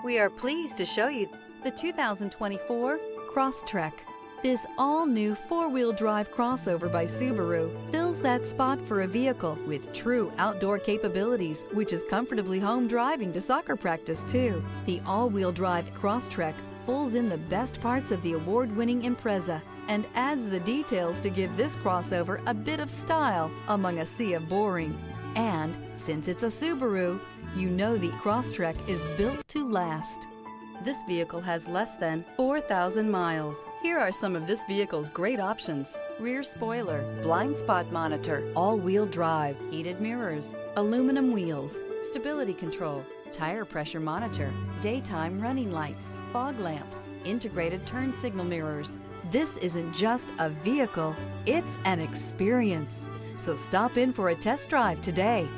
We are pleased to show you the 2024 Crosstrek. This all-new four-wheel drive crossover by Subaru fills that spot for a vehicle with true outdoor capabilities, which is comfortably home driving to soccer practice too. The all-wheel drive Crosstrek pulls in the best parts of the award-winning Impreza and adds the details to give this crossover a bit of style among a sea of boring. And since it's a Subaru, you know the Crosstrek is built to last. This vehicle has less than 4,000 miles. Here are some of this vehicle's great options: rear spoiler, blind spot monitor, all-wheel drive, heated mirrors, aluminum wheels, stability control, tire pressure monitor, daytime running lights, fog lamps, integrated turn signal mirrors. This isn't just a vehicle, it's an experience. So stop in for a test drive today.